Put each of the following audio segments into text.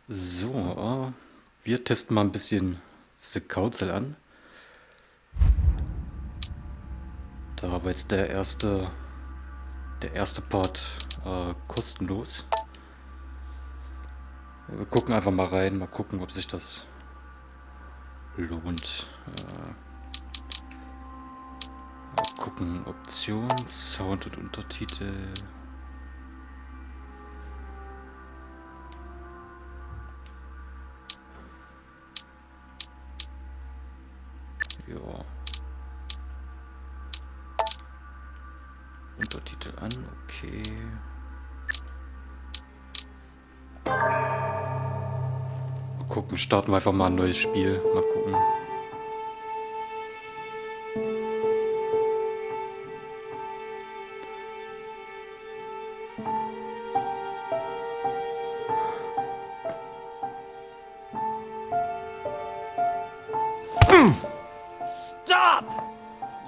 So, wir testen mal ein bisschen diese Kauzel an. Da war jetzt der erste Part kostenlos. Wir gucken einfach mal rein, mal gucken, ob sich das lohnt. Mal gucken, Option, Sound und Untertitel. Ja. Untertitel an, okay. Mal gucken, starten wir einfach mal ein neues Spiel. Mal gucken. Stop!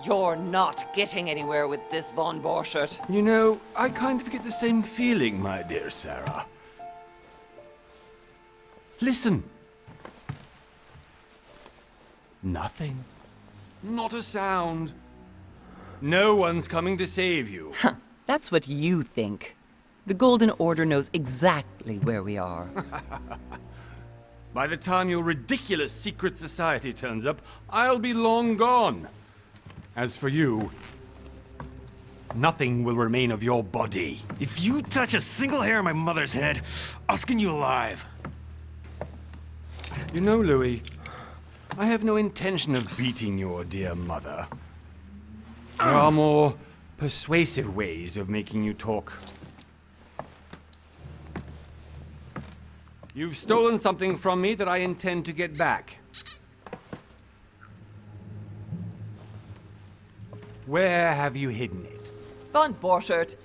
You're not getting anywhere with this, Von Borchert. You know, I kind of get the same feeling, my dear Sarah. Listen. Nothing. Not a sound. No one's coming to save you. That's what you think. The Golden Order knows exactly where we are. By the time your ridiculous secret society turns up, I'll be long gone. As for you, nothing will remain of your body. If you touch a single hair on my mother's head, I'll skin you alive. You know, Louis, I have no intention of beating your dear mother. There are more persuasive ways of making you talk. You've stolen something from me that I intend to get back. Where have you hidden it? Von Borchert,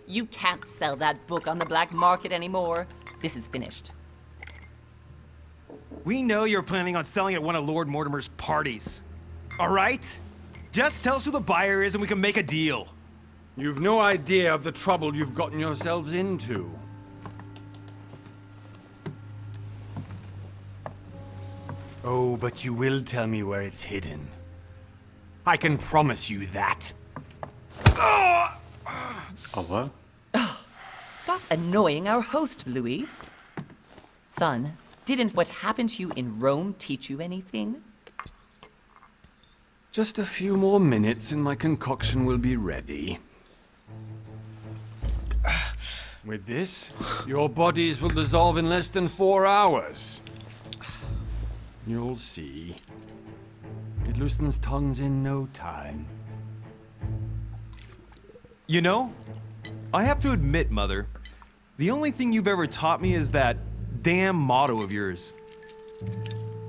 you can't sell that book on the black market anymore. This is finished. We know you're planning on selling at one of Lord Mortimer's parties. All right? Just tell us who the buyer is and we can make a deal. You've no idea of the trouble you've gotten yourselves into. Oh, but you will tell me where it's hidden. I can promise you that. Aua. Stop annoying our host, Louis. Son, didn't what happened to you in Rome teach you anything? Just a few more minutes and my concoction will be ready. With this, your bodies will dissolve in less than 4 hours. You'll see. It loosens tongues in no time. You know, I have to admit, Mother, the only thing you've ever taught me is that damn motto of yours.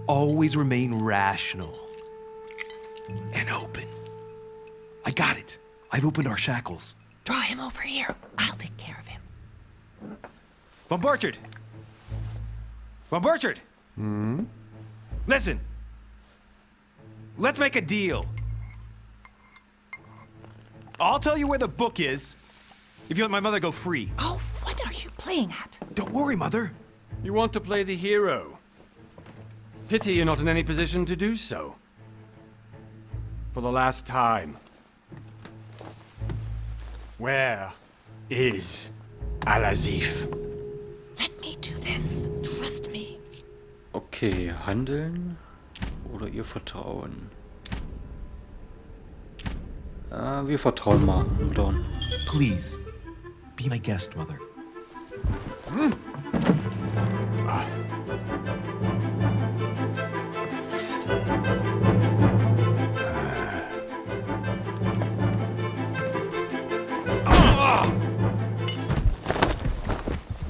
Always remain rational. And open. I got it. I've opened our shackles. Draw him over here. I'll take care of him. Von Borchert! Von Borchert! Listen. Let's make a deal. I'll tell you where the book is if you let my mother go free. Oh, what are you playing at? Don't worry, Mother. You want to play the hero. Pity you're not in any position to do so. For the last time. Where is Al-Azif? Let me do this. Trust me. Okay, handeln oder ihr vertrauen? Wir vertrauen mal. Dann. Please, be my guest, Mother.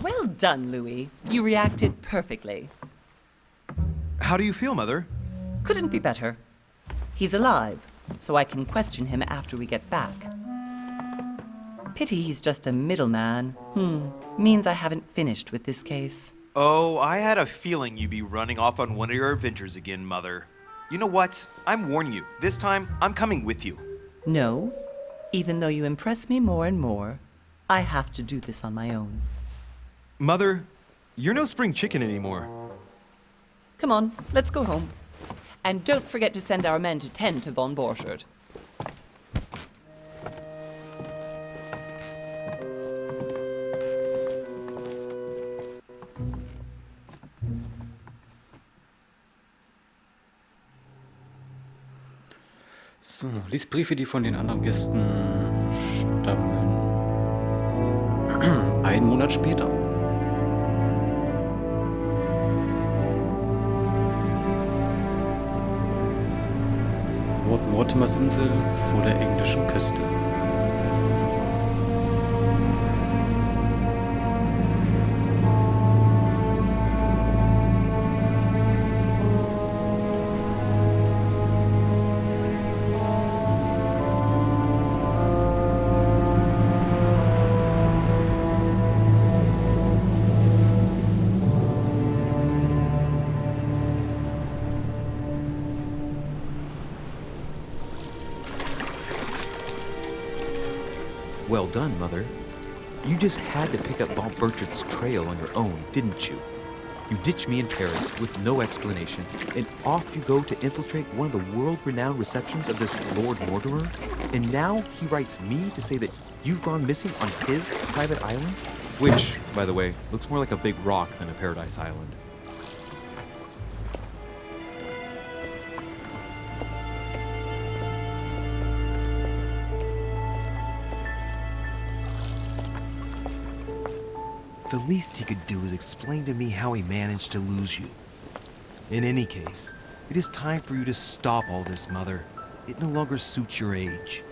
Well done, Louis. You reacted perfectly. How do you feel, Mother? Couldn't be better. He's alive, so I can question him after we get back. Pity he's just a middleman. Means I haven't finished with this case. Oh, I had a feeling you'd be running off on one of your adventures again, Mother. You know what? I'm warning you. This time, I'm coming with you. No, even though you impress me more and more, I have to do this on my own. Mother, you're no spring chicken anymore. Come on, let's go home. And don't forget to send our men to tend to von Borchardt. So, lies Briefe, die von den anderen Gästen stammen. Einen Monat später. Lord Mortimers Insel vor der englischen Küste. Well done, Mother. You just had to pick up von Burchard's trail on your own, didn't you? You ditched me in Paris with no explanation, and off you go to infiltrate one of the world-renowned receptions of this Lord Mortimer? And now he writes me to say that you've gone missing on his private island? Which, by the way, looks more like a big rock than a paradise island. The least he could do is explain to me how he managed to lose you. In any case, it is time for you to stop all this, Mother. It no longer suits your age.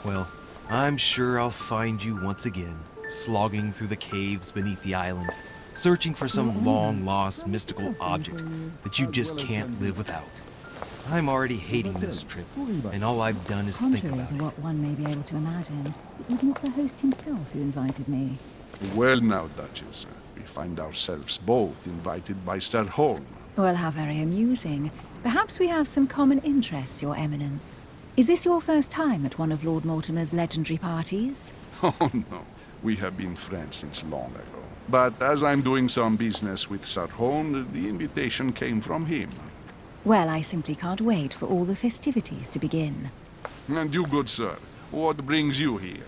Well, I'm sure I'll find you once again, slogging through the caves beneath the island, searching for some long-lost mystical object that you just can't live without. I'm already hating this trip, and all I've done is think Contrary about to it. what one may be able to imagine, it was not the host himself who invited me. Well now, Duchess, we find ourselves both invited by Sir Holm. Well, how very amusing. Perhaps we have some common interests, Your Eminence. Is this your first time at one of Lord Mortimer's legendary parties? Oh no, we have been friends since long ago. But as I'm doing some business with Sir Holm, the invitation came from him. Well, I simply can't wait for all the festivities to begin. And you, good sir, what brings you here?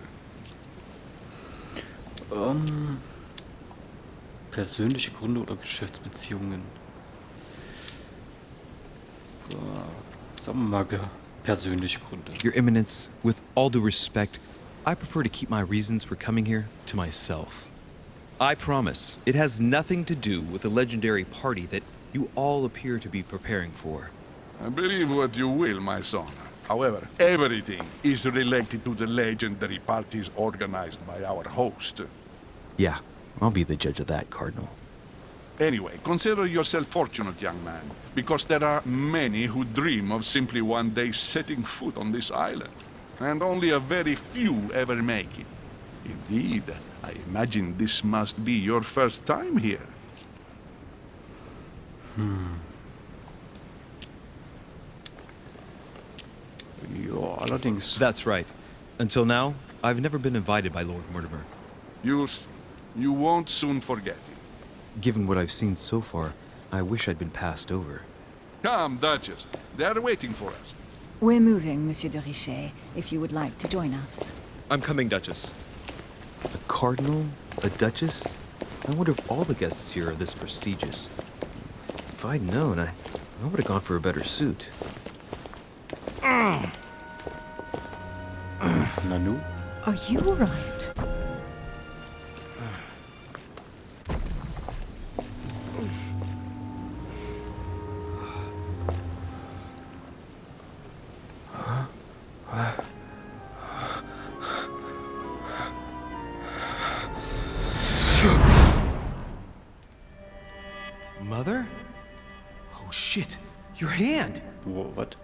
Persönliche Gründe oder Geschäftsbeziehungen? Sagen wir mal persönliche Gründe. Your Eminence, with all due respect, I prefer to keep my reasons for coming here to myself. I promise, it has nothing to do with the legendary party that you all appear to be preparing for. Believe what you will, my son. However, everything is related to the legendary parties organized by our host. Yeah, I'll be the judge of that, Cardinal. Anyway, consider yourself fortunate, young man, because there are many who dream of simply one day setting foot on this island, and only a very few ever make it. Indeed, I imagine this must be your first time here. Ja, allerdings. That's right. Until now, I've never been invited by Lord Mortimer. You'll see. You won't soon forget it. Given what I've seen so far, I wish I'd been passed over. Come, Duchess. They are waiting for us. We're moving, Monsieur de Richet, if you would like to join us. I'm coming, Duchess. A cardinal? A duchess? I wonder if all the guests here are this prestigious. If I'd known, I would have gone for a better suit. Nanu? Are you all right? Mother? Oh shit, your hand! What?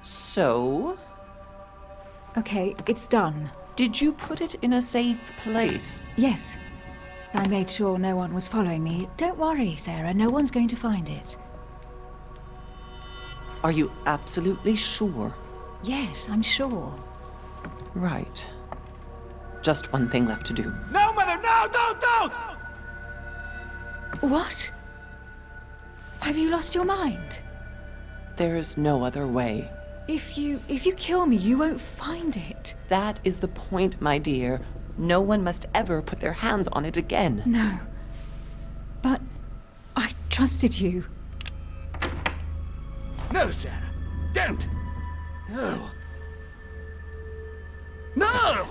So, Okay, it's done. Did you put it in a safe place? Yes. I made sure no one was following me. Don't worry, Sarah. No one's going to find it. Are you absolutely sure? Yes, I'm sure. Right. Just one thing left to do. No, Mother, no, don't! What? Have you lost your mind? There's no other way. If you kill me, you won't find it. That is the point, my dear. No one must ever put their hands on it again. No. But I trusted you. No, Sarah. Don't. No. No!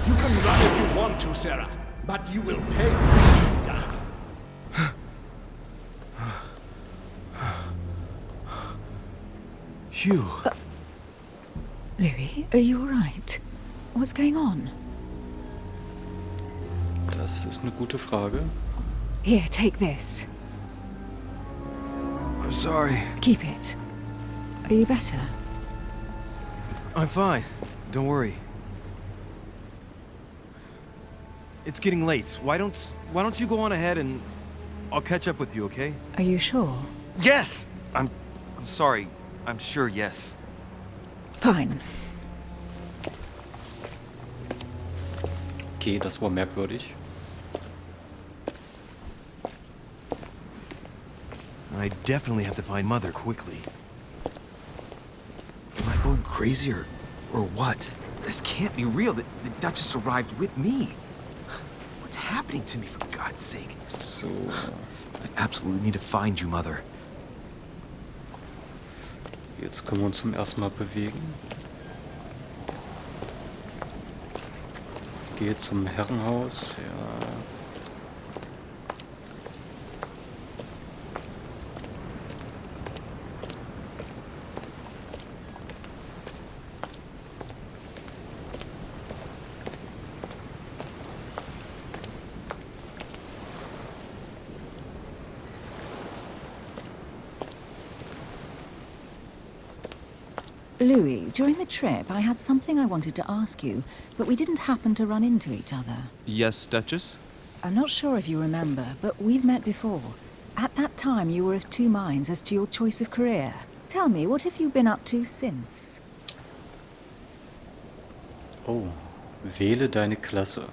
You can run if you want to, Sarah, but you will pay when you die. Phew. Louis, are you all right? What's going on? Das ist eine gute Frage. Here, take this. I'm sorry. Keep it. Are you better? I'm fine. Don't worry. It's getting late. Why don't you go on ahead and I'll catch up with you, okay? Are you sure? Yes! I'm sorry. I'm sure, yes. Fine. Okay, das war merkwürdig. I definitely have to find Mother quickly. Am I going crazy or what? This can't be real. The Duchess arrived with me. What's happening to me, for God's sake? So, I absolutely need to find you, Mother. jetzt können wir uns zum ersten Mal bewegen. Gehe zum Herrenhaus. Ja. Louis, during the trip, I had something I wanted to ask you, but we didn't happen to run into each other. Yes, Duchess? I'm not sure if you remember, but we've met before. At that time, you were of two minds as to your choice of career. Tell me, what have you been up to since? Oh, wähle deine Klasse.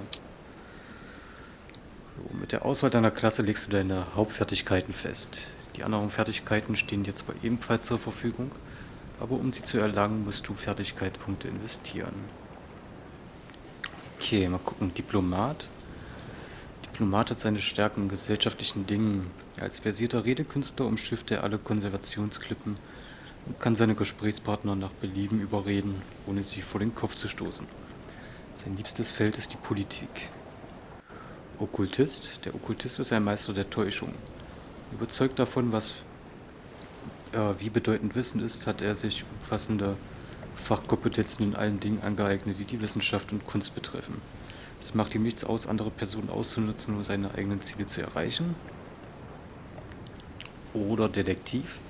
So, mit der Auswahl deiner Klasse legst du deine Hauptfertigkeiten fest. Die anderen Fertigkeiten stehen dir zwar ebenfalls zur Verfügung, aber um sie zu erlangen, musst du Fertigkeitspunkte investieren. Okay, mal gucken. Diplomat. Diplomat hat seine Stärken in gesellschaftlichen Dingen. Als versierter Redekünstler umschifft er alle Konservationsklippen und kann seine Gesprächspartner nach Belieben überreden, ohne sie vor den Kopf zu stoßen. Sein liebstes Feld ist die Politik. Okkultist. Der Okkultist ist ein Meister der Täuschung. Überzeugt davon, wie bedeutend Wissen ist, hat er sich umfassende Fachkompetenzen in allen Dingen angeeignet, die die Wissenschaft und Kunst betreffen. Es macht ihm nichts aus, andere Personen auszunutzen, um seine eigenen Ziele zu erreichen. Oder Detektiv.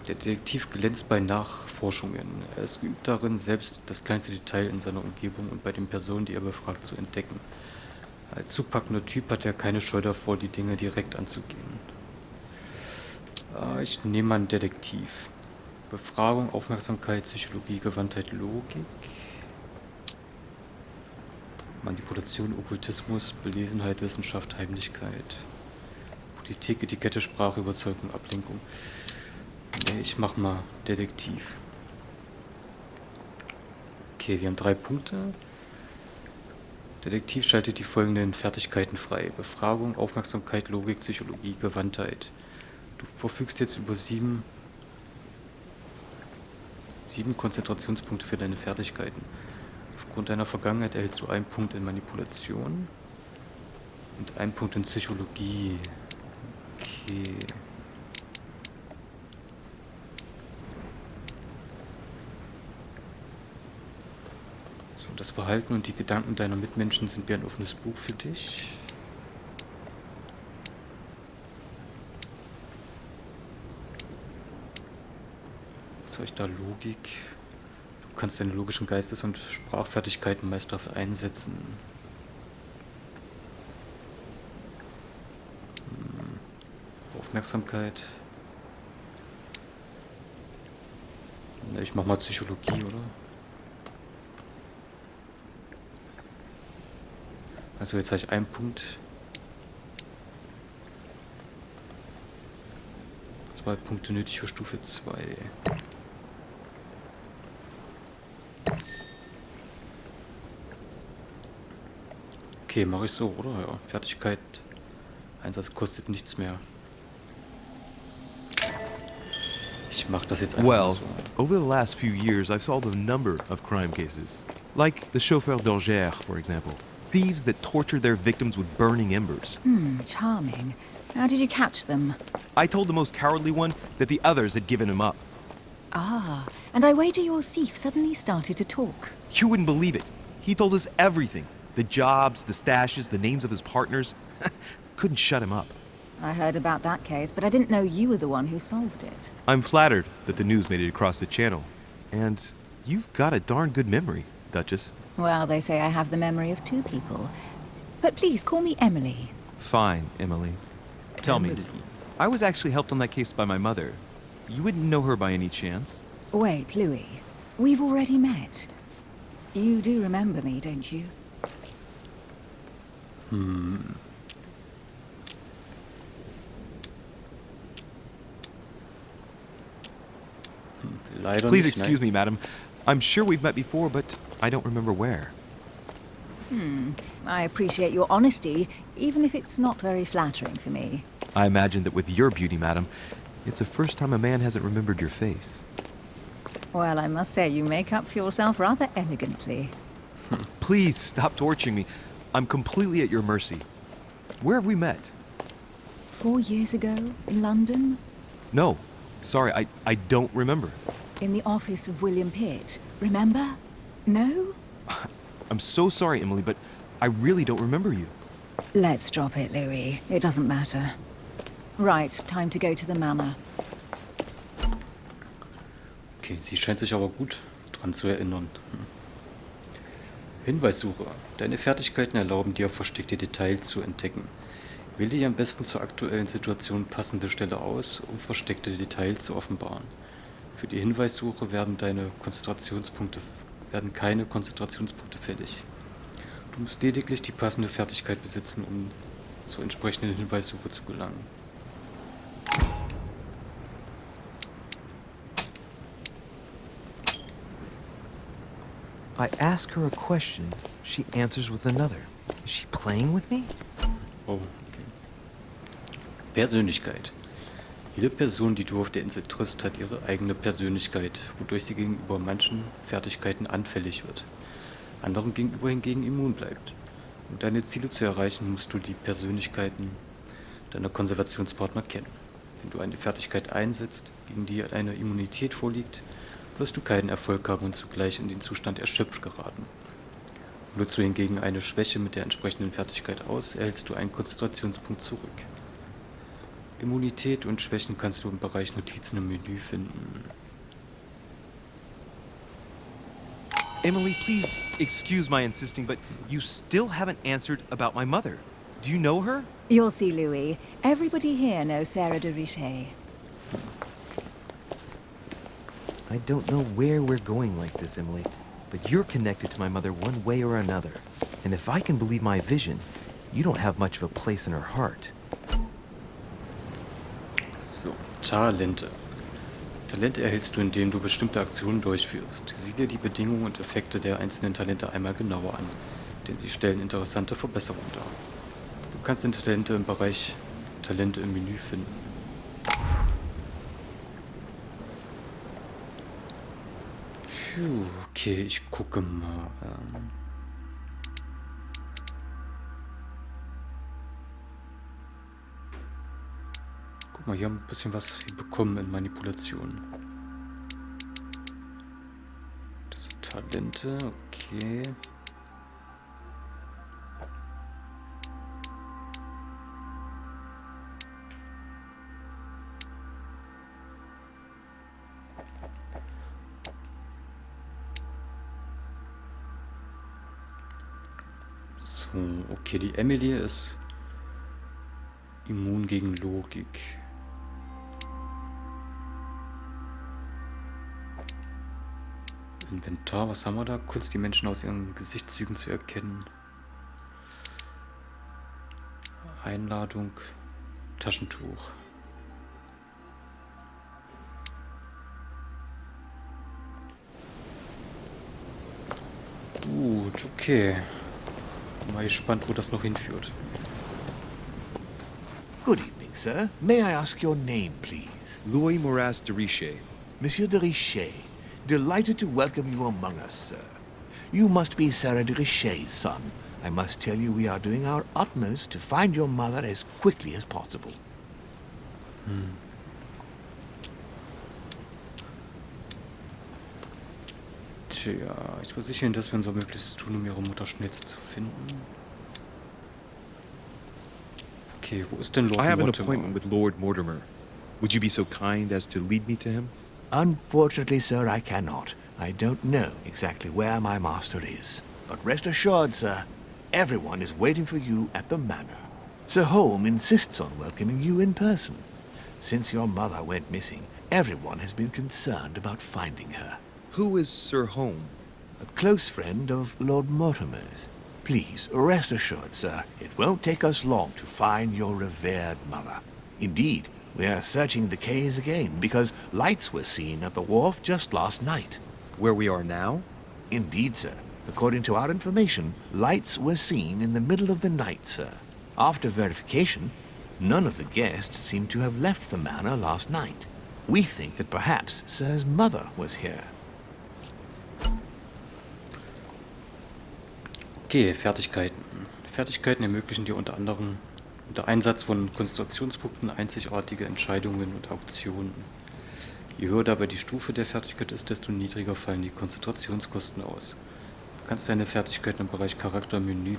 Der Detektiv glänzt bei Nachforschungen. Er ist geübt darin, selbst das kleinste Detail in seiner Umgebung und bei den Personen, die er befragt, zu entdecken. Als zupackender Typ hat er keine Scheu davor, die Dinge direkt anzugehen. Ich nehme mal einen Detektiv. Befragung, Aufmerksamkeit, Psychologie, Gewandtheit, Logik. Manipulation, Okkultismus, Belesenheit, Wissenschaft, Heimlichkeit. Politik, Etikette, Sprache, Überzeugung, Ablenkung. Nee, ich mach mal Detektiv. Okay, wir haben 3 Punkte. Detektiv schaltet die folgenden Fertigkeiten frei. Befragung, Aufmerksamkeit, Logik, Psychologie, Gewandtheit. Du verfügst jetzt über 7 Konzentrationspunkte für deine Fertigkeiten. Aufgrund deiner Vergangenheit erhältst du 1 Punkt in Manipulation und 1 Punkt in Psychologie. Okay. So, das Verhalten und die Gedanken deiner Mitmenschen sind wie ein offenes Buch für dich. Was soll ich da? Logik. Du kannst deine logischen Geistes- und Sprachfertigkeiten meist dafür einsetzen. Aufmerksamkeit. Na, ich mach mal Psychologie, oder? Also jetzt habe ich einen Punkt. 2 Punkte nötig für Stufe 2. Okay, mache ich so, oder? Ja, Fertigkeit. Einsatz kostet nichts mehr. Ich mache das jetzt einfach mal Well, so. over the last few years, I've solved a number of crime cases. Like the chauffeur d'Angers, for example. Thieves that tortured their victims with burning embers. Charming. How did you catch them? I told the most cowardly one that the others had given him up. Ah, and I wager your thief suddenly started to talk. You wouldn't believe it. He told us everything. The jobs, the stashes, the names of his partners. Couldn't shut him up. I heard about that case, but I didn't know you were the one who solved it. I'm flattered that the news made it across the channel. And you've got a darn good memory, Duchess. Well, they say I have the memory of 2 people. But please call me Emily. Fine, Emily. Tell me, Emily. I was actually helped on that case by my mother. You wouldn't know her by any chance? Wait, Louis. We've already met. You do remember me, don't you? Leider Please nicht, excuse nein. me, madam. I'm sure we've met before, but I don't remember where. I appreciate your honesty, even if it's not very flattering for me. I imagine that with your beauty, madam, it's the first time a man hasn't remembered your face. Well, I must say you make up for yourself rather elegantly. Please stop torturing me. I'm completely at your mercy. Where have we met? 4 years ago, in London, No. Sorry, I don't remember. in the office of William Pitt. Remember? No? I'm so sorry, Emily, but I really don't remember you. Let's drop it, Louis. It doesn't matter. Right, time to go to the manor. Okay, sie scheint sich aber gut dran zu erinnern. Hinweissuche. Deine Fertigkeiten erlauben dir, versteckte Details zu entdecken. Wähle dir am besten zur aktuellen Situation passende Stelle aus, um versteckte Details zu offenbaren. Für die Hinweissuche werden keine Konzentrationspunkte fällig. Du musst lediglich die passende Fertigkeit besitzen, um zur entsprechenden Hinweissuche zu gelangen. I ask her a question, she answers with another. Is she playing with me? Oh, okay. Persönlichkeit. Jede Person, die du auf der Insel triffst, hat ihre eigene Persönlichkeit, wodurch sie gegenüber manchen Fertigkeiten anfällig wird, anderen gegenüber hingegen immun bleibt. Um deine Ziele zu erreichen, musst du die Persönlichkeiten deiner Konservationspartner kennen. Wenn du eine Fertigkeit einsetzt, gegen die eine Immunität vorliegt, wirst du keinen Erfolg haben und zugleich in den Zustand erschöpft geraten. Nutzt du hingegen eine Schwäche mit der entsprechenden Fertigkeit aus, erhältst du einen Konzentrationspunkt zurück. Immunität und Schwächen kannst du im Bereich Notizen im Menü finden. Emily, please excuse my insisting, but you still haven't answered about my mother. Do you know her? You'll see, Louis. Everybody here knows Sarah de Richet. I don't know where we're going like this, Emily, but you're connected to my mother one way or another. And if I can believe my vision, you don't have much of a place in her heart. So, Talente. Talente erhältst du, indem du bestimmte Aktionen durchführst. Sieh dir die Bedingungen und Effekte der einzelnen Talente einmal genauer an, denn sie stellen interessante Verbesserungen dar. Du kannst den Talente im Bereich Talente im Menü finden. Puh, okay, ich gucke mal. Guck mal, hier haben wir ein bisschen was bekommen in Manipulation. Das sind Talente, okay. So, okay, die Emily ist immun gegen Logik. Inventar, was haben wir da? Kunst, die Menschen aus ihren Gesichtszügen zu erkennen. Einladung, Taschentuch. Gut, okay. Mal gespannt, wo das noch hinführt. Good evening, sir. May I ask your name, please? Louis Moras de Richer. Monsieur de Richet. Delighted to welcome you among us, sir. You must be Sarah de Richet's son. I must tell you we are doing our utmost to find your mother as quickly as possible. Tja, ich will sicher, dass wir unser Möglichstes tun, um ihre Mutter schnellst zu finden. Okay, wo ist denn Lord I have an Mortimer? appointment with Lord Mortimer. Would you be so kind as to lead me to him? Unfortunately, sir, I cannot. I don't know exactly where my master is. But rest assured, sir, everyone is waiting for you at the manor. Sir Holm insists on welcoming you in person. Since your mother went missing, everyone has been concerned about finding her. Who is Sir Holm? A close friend of Lord Mortimer's. Please, rest assured, sir, it won't take us long to find your revered mother. Indeed, we are searching the quays again because lights were seen at the wharf just last night. Where we are now? Indeed, sir. According to our information, lights were seen in the middle of the night, sir. After verification, none of the guests seem to have left the manor last night. We think that perhaps Sir's mother was here. Okay, Fertigkeiten. Fertigkeiten ermöglichen dir unter anderem unter Einsatz von Konzentrationspunkten einzigartige Entscheidungen und Auktionen. Je höher dabei die Stufe der Fertigkeit ist, desto niedriger fallen die Konzentrationskosten aus. Du kannst deine Fertigkeiten im Bereich Charaktermenü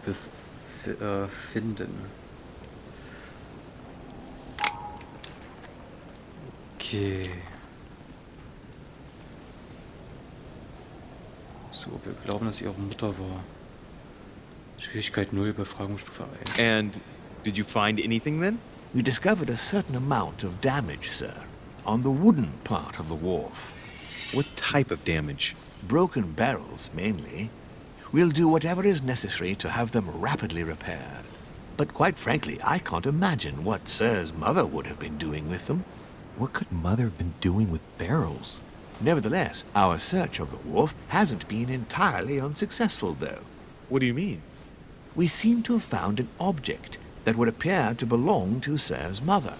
finden. Okay. So, wir glauben, dass ihre Mutter war. Schwierigkeit 0, Befragungsstufe 1. And did you find anything then? We discovered a certain amount of damage, sir, on the wooden part of the wharf. What type of damage? Broken barrels, mainly. We'll do whatever is necessary to have them rapidly repaired. But quite frankly, I can't imagine what Sir's mother would have been doing with them. What could Mother have been doing with barrels? Nevertheless, our search of the wharf hasn't been entirely unsuccessful, though. What do you mean? We seem to have found an object that would appear to belong to Sir's mother.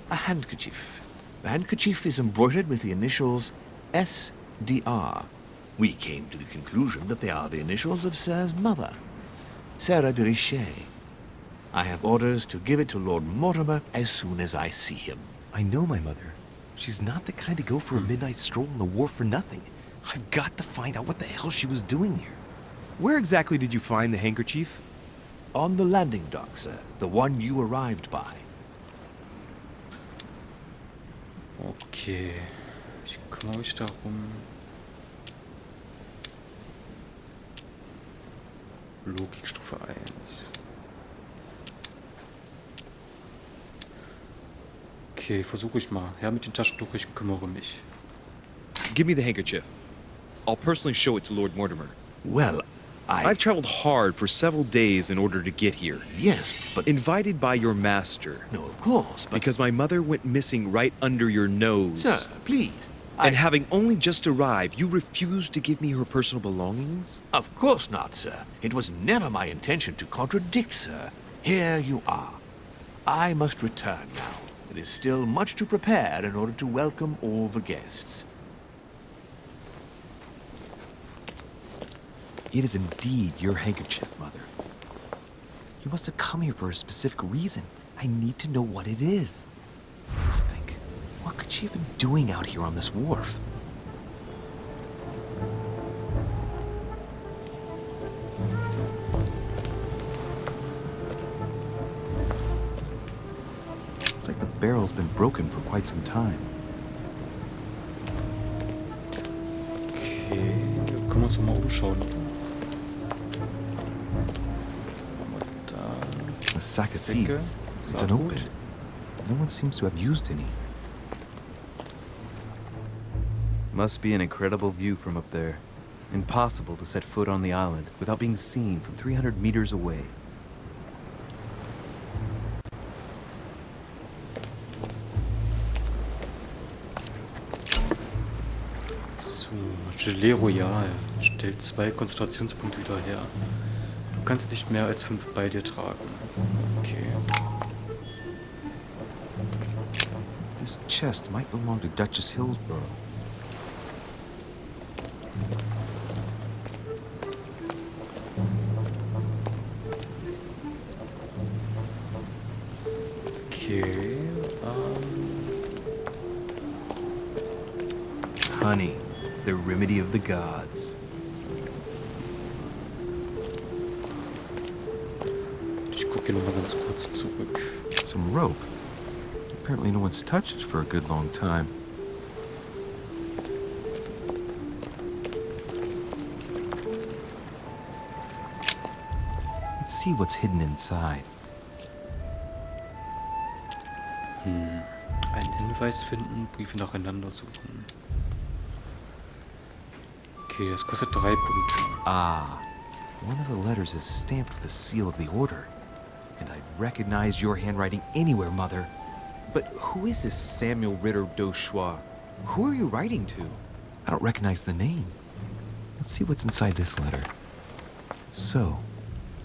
A handkerchief. The handkerchief is embroidered with the initials SDR. We came to the conclusion that they are the initials of Sir's mother, Sarah de Richet. I have orders to give it to Lord Mortimer as soon as I see him. I know my mother. She's not the kind to go for a midnight stroll on the wharf for nothing. I've got to find out what the hell she was doing here. Where exactly did you find the handkerchief? On the landing dock, sir. The one you arrived by. Okay. Ich kümmere mich darum. Logikstufe 1. Okay, versuche ich mal. Her mit dem Taschentuch, ich kümmere mich. Give me the handkerchief. I'll personally show it to Lord Mortimer. Well, I've traveled hard for several days in order to get here. Yes, but... Invited by your master. No, of course, but... Because my mother went missing right under your nose. Sir, please. And having only just arrived, you refused to give me her personal belongings? Of course not, sir. It was never my intention to contradict, sir. Here you are. I must return now. It is still much to prepare in order to welcome all the guests. It is indeed your handkerchief, Mother. You must have come here for a specific reason. I need to know what it is. Let's think. What could she have been doing out here on this wharf? Looks like the barrel's been broken for quite some time. Okay, wir können uns mal umschauen. sack of Säcke, seeds. It's Saatgut. unopened. No one seems to have used any. Must be an incredible view from up there. Impossible to set foot on the island without being seen from 300 meters away. So, Gelee Royal. Stellt 2 Konzentrationspunkte wieder her. Du kannst nicht mehr als 5 bei dir tragen. Okay. This chest might belong to Duchess Hillsborough. Okay. Honey, the remedy of the gods. Ich gucke hier nochmal ganz kurz zurück. Some rope. Apparently no one's touched it for a good long time. Let's see what's hidden inside. Einen Hinweis finden, Briefe nacheinander suchen. Okay, das kostet 3 Punkte. Ah, one of the letters is stamped with the seal of the Order. And I recognize your handwriting anywhere, Mother. But who is this Samuel Ritter d'Auchois? Who are you writing to? I don't recognize the name. Let's see what's inside this letter. So,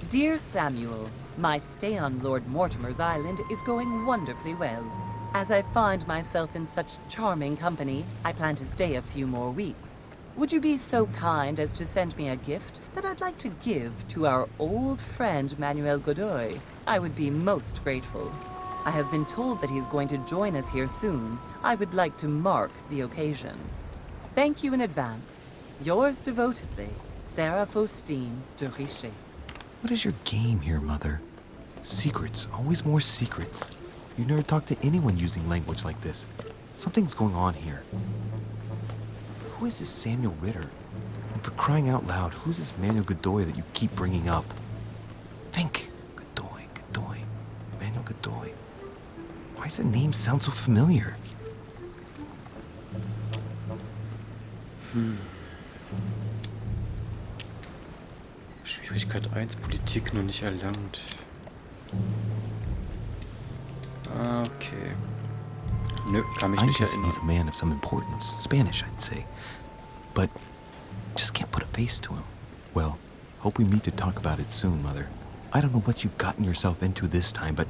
Dear Samuel, my stay on Lord Mortimer's island is going wonderfully well. As I find myself in such charming company, I plan to stay a few more weeks. Would you be so kind as to send me a gift that I'd like to give to our old friend Manuel Godoy? I would be most grateful. I have been told that he's going to join us here soon. I would like to mark the occasion. Thank you in advance. Yours devotedly, Sarah Faustine de Richet. what is your game here, Mother? Secrets, always more secrets. You never talk to anyone using language like this. Something's going on here. Who is this Samuel Ritter? And for crying out loud, who's this Manuel Godoy that you keep bringing up? Think. Godoy. Manuel Godoy. Why does the name sound so familiar? Schwierigkeit 1, Politik noch nicht erlangt. Okay. Nö, kann mich I'm nicht guessing erinnern. he's a man of some importance. Spanish, I'd say. But just can't put a face to him. Well, hope we meet to talk about it soon, Mother. I don't know what you've gotten yourself into this time, but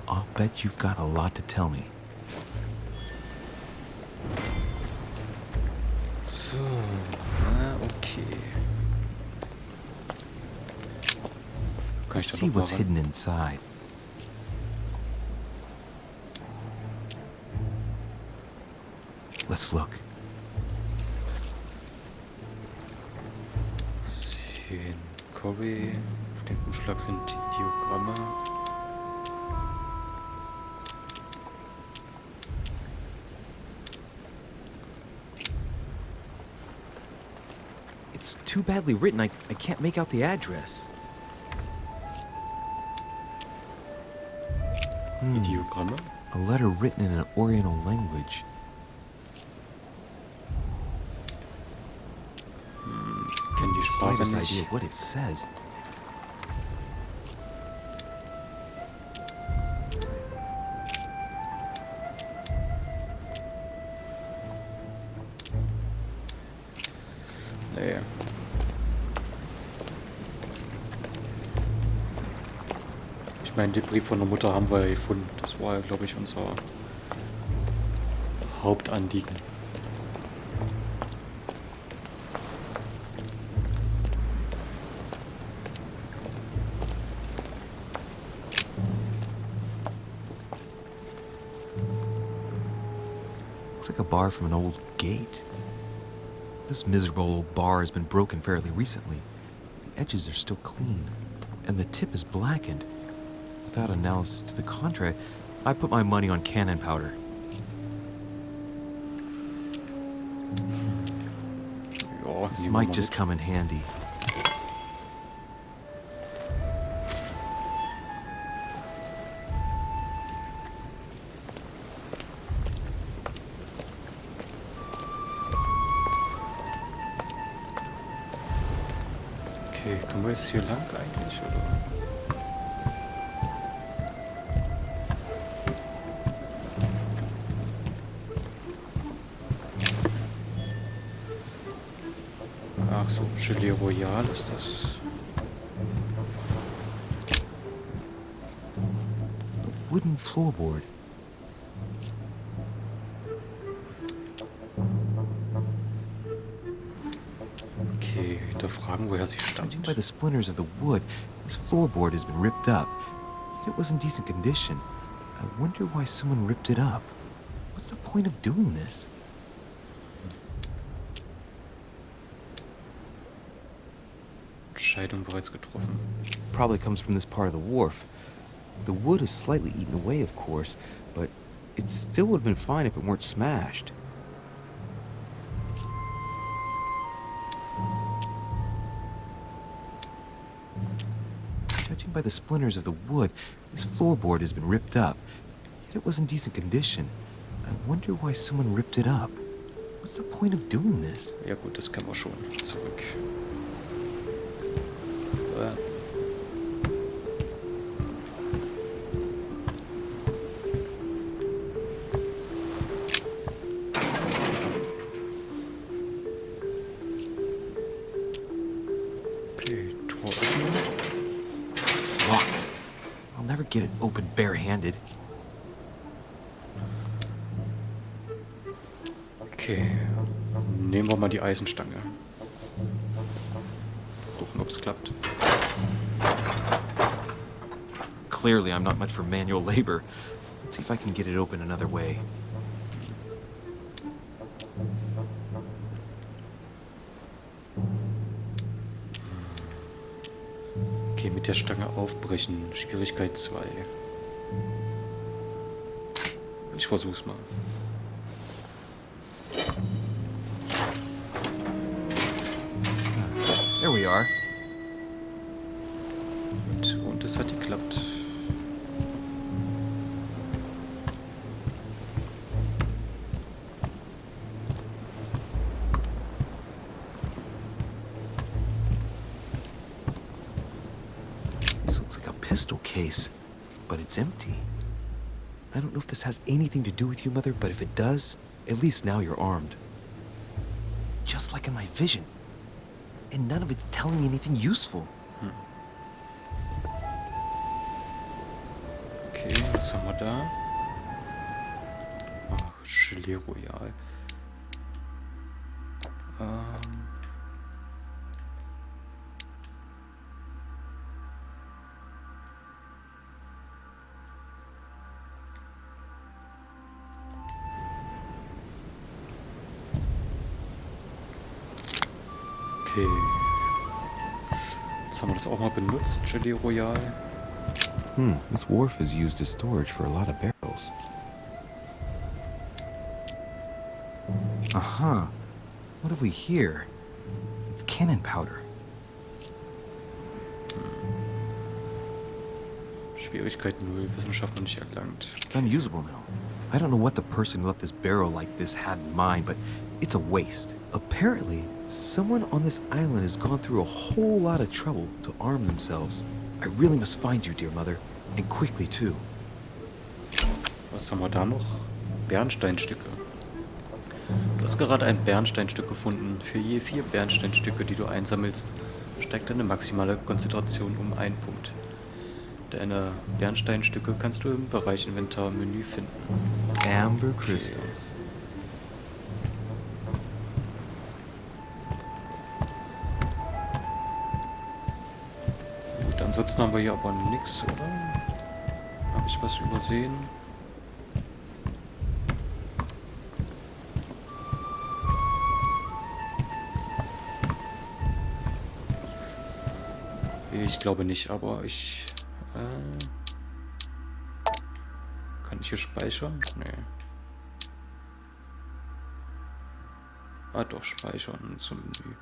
I'll bet you've got a lot to tell me. So, okay. Kann ich Let's da see noch mal what's ran? hidden inside. Let's look. Mal sehen. Cory. Auf dem Umschlag sind die Diagramme. It's too badly written, I can't make out the address. Die Diagramme. A letter written in an Oriental language. Kenn die Sprache Slightest nicht. idea what it says. Nee. Ich meine, den Brief von der Mutter haben wir ja gefunden. Das war ja, glaube ich, unser Hauptanliegen. Looks like a bar from an old gate. This miserable old bar has been broken fairly recently. The edges are still clean, and the tip is blackened. Without analysis to the contrary, I put my money on cannon powder. Ja, This nehmen wir might mal just mit. come in handy. Okay, können wir jetzt hier lang eigentlich, oder? Ach so, Gelee Royal ist das. A wooden floorboard. Okay, hinterfragen, woher sie Judging by stammt. the splinters of the wood, this floorboard has been ripped up. Yet it was in decent condition. I wonder why someone ripped it up. What's the point of doing this? Entscheidung bereits getroffen. Probably comes from this part of the wharf. The wood is slightly eaten away, of course, but it still would have been fine if it weren't smashed. Judging by the splinters of the wood, this floorboard has been ripped up. Yet it was in decent condition. I wonder why someone ripped it up. What's the point of doing this? Ja gut, das können wir schon. Zurück. Okay, Tor öffnen. Locked. I'll never get it open barehanded. Okay, nehmen wir mal die Eisenstange. Gucken, ob es klappt. Clearly, I'm not much for manual labor. Let's see if I can get it open another way. Okay, mit der Stange aufbrechen. Schwierigkeit 2. Ich versuch's mal. There we are. Gut, und es hat geklappt. This looks like a pistol case, but it's empty. I don't know if this has anything to do with you, Mother, but if it does, at least now you're armed. Just like in my vision. And none of it's telling me anything useful. Okay, was haben wir da? Ach, Gelee Royal. Okay. Jetzt haben wir das auch mal benutzt, Gelee Royal. This wharf is used as storage for a lot of barrels. Uh-huh. What have we here? It's cannon powder. Schwierigkeit 0, Wissenschaft noch nicht erlangt. It's unusable now. I don't know what the person who left this barrel like this had in mind, but it's a waste. Apparently, someone on this island has gone through a whole lot of trouble to arm themselves. I really must find you, dear mother, and quickly too. Was haben wir da noch? Bernsteinstücke. Du hast gerade ein Bernsteinstück gefunden. Für je 4 Bernsteinstücke, die du einsammelst, steigt deine maximale Konzentration um 1 Punkt. Deine Bernsteinstücke kannst du im Bereich Inventar-Menü finden. Amber crystals. Gut, ansonsten haben wir hier aber nichts, oder? Habe ich was übersehen? Ich glaube nicht, aber ich... kann ich hier speichern? Nee. Ah doch, speichern zum Menü.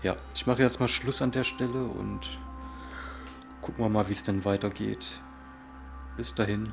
Ja, ich mache jetzt mal Schluss an der Stelle und gucken wir mal, wie es denn weitergeht. Bis dahin.